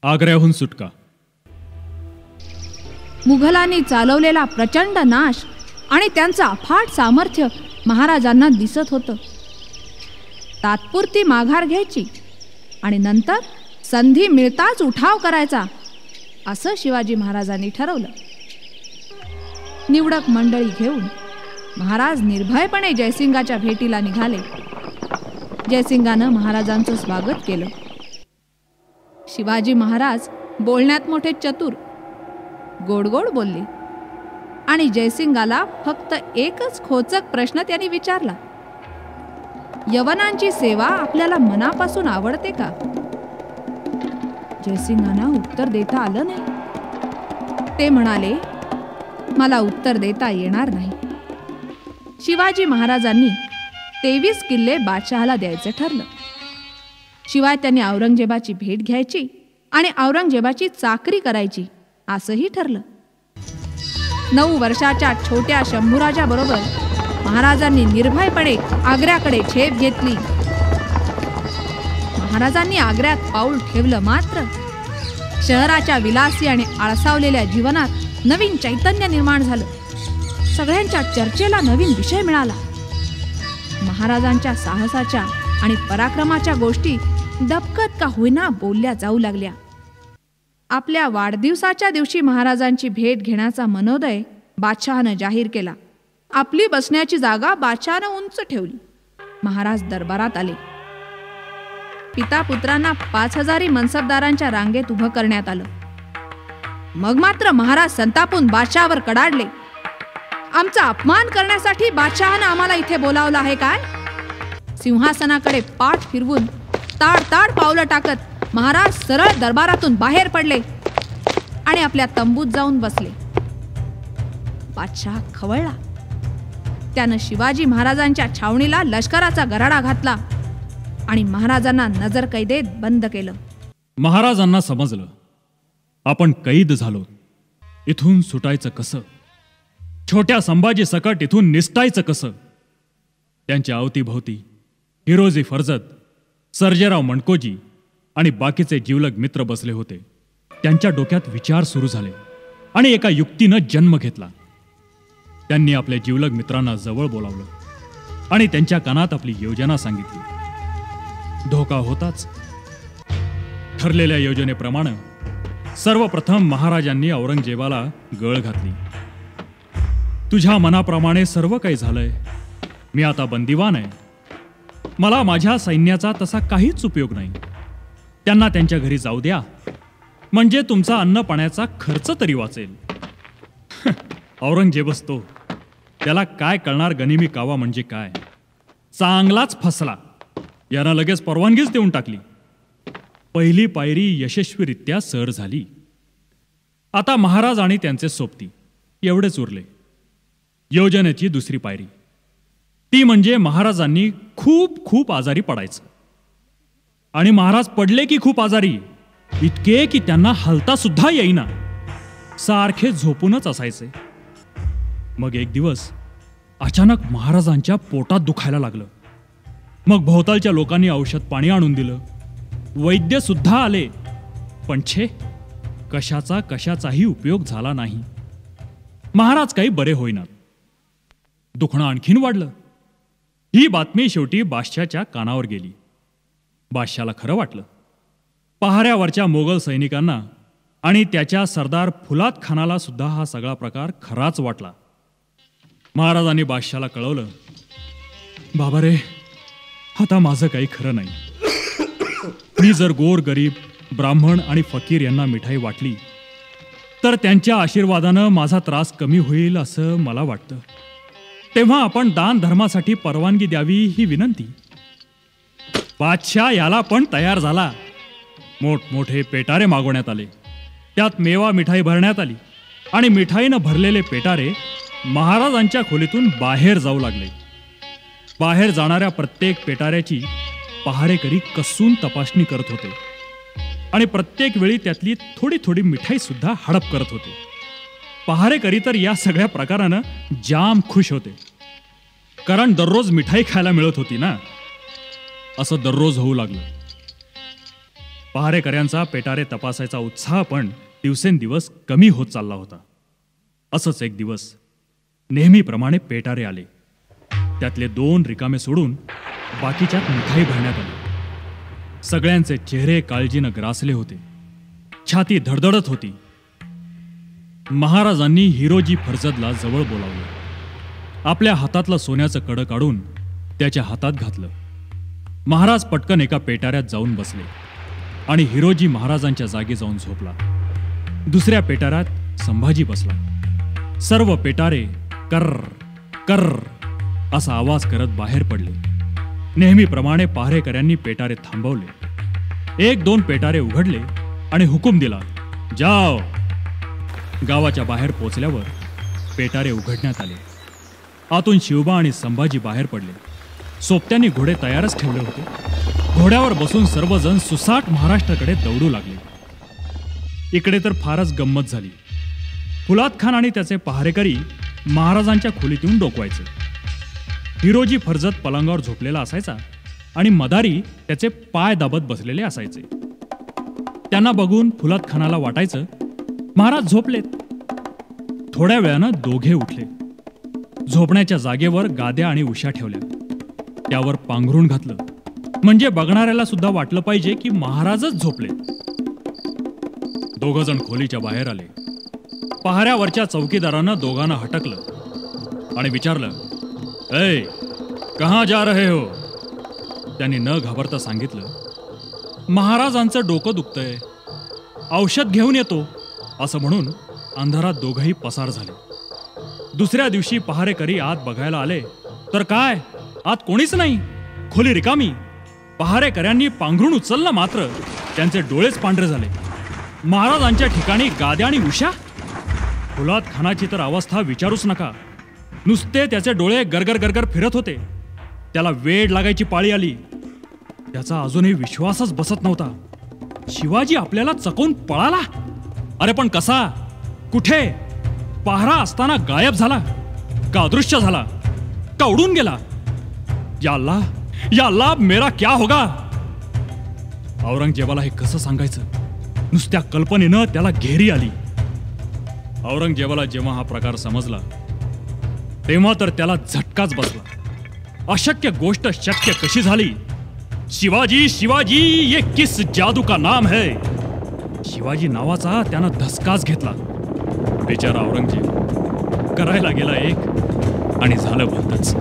आग्र्याहून सुटका. मुघलांनी चालवलेला प्रचंड नाश आणि त्यांचं अफाट सामर्थ्य महाराजांना दिसत होतं. तात्पुरती माघार घ्यायची आणि नंतर संधी मिळताच उठाव करायचा असं शिवाजी महाराजांनी ठरवलं. निवडक मंडळी घेऊन महाराज निर्भयपणे जयसिंगाच्या भेटीला निघाले. जयसिंगानं महाराजांचं स्वागत केलं. शिवाजी महाराज बोलण्यात मोठे चतुर, गोड गोड बोलले आणि जयसिंगाला फक्त एकच खोचक प्रश्न त्यांनी विचारला. यवनांची सेवा आपल्याला मनापासून आवडते का? जयसिंगांना उत्तर देता आलं नाही. ते म्हणाले, मला उत्तर देता येणार नाही. शिवाजी महाराजांनी 23 किल्ले बादशहाला द्यायचं ठरलं. शिवाय त्यांनी औरंगजेबाची भेट घ्यायची आणि औरंगजेबाची चाकरी करायची असंही ठरलं. 9 वर्षाच्या छोट्या शंभूराजा बरोबर महाराजांनी निर्भयपणे आग्र्याकडे झेप घेतली. महाराजांनी आग्र्यात पाऊल ठेवलं मात्र शहराच्या विलासी आणि आळसावलेल्या जीवनात नवीन चैतन्य निर्माण झालं. सगळ्यांच्या चर्चेला नवीन विषय मिळाला. महाराजांच्या साहसाच्या आणि पराक्रमाच्या गोष्टी दबकत का होईना बोलल्या जाऊ लागल्या. आपल्या वाढदिवसाच्या दिवशी महाराजांची भेट घेण्याचा मनोदय बादशहानं जाहीर केला. आपली बसण्याची जागा बादशहानं उंच ठेवली. महाराज दरबारात आले. पिता पुत्रांना 5000 मनसबदारांच्या रांगेत उभं करण्यात आलं. मग मात्र महाराज संतापून बादशहावर कडाडले. आमचा अपमान करण्यासाठी बादशहानं आम्हाला इथे बोलावलं आहे काय? सिंहासनाकडे पाठ फिरवून ताड ताड पावलं टाकत महाराज सरळ दरबारातून बाहेर पडले आणि आपल्या तंबूत जाऊन बसले. बादशाह खवळला. त्यानं शिवाजी महाराजांच्या छावणीला लष्कराचा गराडा घातला आणि महाराजांना नजरकैदेत बंद केलं. महाराजांना समजलं आपण कैद झालो. इथून सुटायचं कसं? छोट्या संभाजी सकट इथून निसटायचं कसं? त्यांच्या अवतीभोवती हिरोजी फर्जत, सर्जेराव मणकोजी आणि बाकीचे जिवलग मित्र बसले होते. त्यांच्या डोक्यात विचार सुरू झाले आणि एका युक्तीनं जन्म घेतला. त्यांनी आपल्या जिवलग मित्रांना जवळ बोलावलं आणि त्यांच्या कानात आपली योजना सांगितली. धोका होताच. ठरलेल्या योजनेप्रमाणे सर्वप्रथम महाराजांनी औरंगजेबाला गळ घातली. तुझ्या मनाप्रमाणे सर्व काही झालंय. मी आता बंदिवान आहे. मला माझ्या सैन्याचा तसा काहीच उपयोग नाही. त्यांना त्यांच्या घरी जाऊ द्या, म्हणजे तुमचा अन्न पाण्याचा खर्च तरी वाचेल. औरंगजेबच तो. त्याला काय कळणार गनिमी कावा म्हणजे काय? चांगलाच फसला. यानं लगेच परवानगीच देऊन टाकली. पहिली पायरी यशस्वीरित्या सर झाली. आता महाराज आणि त्यांचे सोबती एवढेच उरले. योजनेची दुसरी पायरी ती म्हणजे महाराजांनी खूप खूप आजारी पडायचं. आणि महाराज पडले की खूप आजारी, इतके की त्यांना हलता सुद्धा येईना. सारखे झोपूनच असायचे. मग एक दिवस अचानक महाराजांच्या पोटात दुखायला लागलं. मग भोवतालच्या लोकांनी औषध पाणी आणून दिलं. वैद्य सुद्धा आले, पण छे, कशाचाही उपयोग झाला नाही. महाराज काही बरे होईनात. दुखणं आणखीन वाढलं. ही बातमी शेवटी बादशाच्या कानावर गेली. बादशाला खरं वाटलं. पहाऱ्यावरच्या मोगल सैनिकांना आणि त्याच्या सरदार फुलात खानाला सुद्धा हा सगळा प्रकार खराच वाटला. महाराजांनी बादशाला कळवलं, बाबा रे, आता माझं काही खरं नाही. मी जर गोर गरीब ब्राह्मण आणि फकीर यांना मिठाई वाटली तर त्यांच्या आशीर्वादानं माझा त्रास कमी होईल असं मला वाटतं. तेव्हा आपण दान धर्मासाठी परवानगी द्यावी ही विनंती. बादशाह याला पण तयार झाला. मोठमोठे पेटारे मागवण्यात आले. त्यात मेवा मिठाई भरण्यात आली आणि मिठाईनं भरलेले पेटारे महाराजांच्या खोलीतून बाहेर जाऊ लागले. बाहेर जाणाऱ्या प्रत्येक पेटाऱ्याची पहारेकरी कसून तपासणी करत होते आणि प्रत्येक वेळी त्यातली थोडी थोडी मिठाई सुद्धा हडप करत होते. पहारेकरी तर या सगळ्या प्रकारानं जाम खुश होते, कारण दररोज मिठाई खायला मिळत होती ना. असं दररोज होऊ लागलं. पहारेकऱ्यांचा पेटारे तपासायचा उत्साह पण दिवसेंदिवस कमी होत चालला होता. असंच एक दिवस नेहमीप्रमाणे पेटारे आले. त्यातले 2 रिकामे सोडून बाकीच्यात मिठाई भरण्यात आली. सगळ्यांचे चेहरे काळजीनं ग्रासले होते. छाती धडधडत होती. महाराजांनी हिरोजी फर्जदला जवळ बोलावलं. आपल्या हातातलं सोन्याचं कडं काढून त्याच्या हातात घातलं. महाराज पटकन एका पेटाऱ्यात जाऊन बसले आणि हिरोजी महाराजांच्या जागी जाऊन झोपला. दुसऱ्या पेटाऱ्यात संभाजी बसला. सर्व पेटारे कर्र कर्र असा आवाज करत बाहेर पडले. नेहमीप्रमाणे पहारेकऱ्यांनी पेटारे थांबवले. 1-2 पेटारे उघडले आणि हुकूम दिला, जाओ. गावाच्या बाहेर पोचल्यावर पेटारे उघडण्यात आले. आतून शिवबा आणि संभाजी बाहेर पडले. सोबत्यांनी घोडे तयारच ठेवले होते. घोड्यावर बसून सर्वजण सुसाट महाराष्ट्राकडे दौडू लागले. इकडे तर फारच गंमत झाली. फुलाद खान आणि त्याचे पहारेकरी महाराजांच्या खोलीत येऊन डोकवायचे. हिरोजी फर्जद पलंगावर झोपलेला असायचा आणि मदारी त्याचे पाय दाबत बसलेले असायचे. त्यांना बघून फुलाद खानाला वाटायचं महाराज झोपलेत. थोड्या वेळानं दोघे उठले. झोपण्याच्या जागेवर गाद्या आणि उशा ठेवल्या. त्यावर पांघरून घातलं म्हणजे बघणाऱ्याला सुद्धा वाटलं पाहिजे की महाराजच झोपले. दोघजण खोलीच्या बाहेर आले. पहाऱ्यावरच्या चौकीदारानं दोघांना हटकलं आणि विचारलं, ऐ कहाँ जा रहे हो? त्यांनी न घाबरता सांगितलं, महाराजांचं डोकं दुखतंय, औषध घेऊन येतो असं म्हणून अंधारात दोघंही पसार झाले. दुसऱ्या दिवशी पहारेकरी आत बघायला आले तर काय, आत कोणीच नाही. खोली रिकामी. पहारेकऱ्यांनी पांघरून उचललं मात्र त्यांचे डोळेच पांढरे झाले. महाराजांच्या ठिकाणी गाद्या आणि उशा. फुलाद खानाची तर अवस्था विचारूच नका. नुसते त्याचे डोळे गरगर गरगर फिरत होते. त्याला वेड लागायची पाळी आली. त्याचा अजूनही विश्वासच बसत नव्हता. शिवाजी आपल्याला चकवून पळाला. अरे पण कसा, कुठे? पहारा असताना गायब झाला का अदृश्य झाला का उडून गेला? या अल्लाह मेरा क्या होगा? औरंगजेबाला हे कसं सांगायचं? नुसत्या कल्पनेनं त्याला घेरी आली. औरंगजेबाला जेव्हा हा प्रकार समजला तेव्हा तर त्याला झटकाच बसला. अशक्य गोष्ट शक्य कशी झाली? शिवाजी शिवाजी ये किस जादू का नाम है? शिवाजी नावाचा त्यानं धसकाच घेतला. बेचारा औरंगजेब करायला गेला एक आणि झालं भलतंच.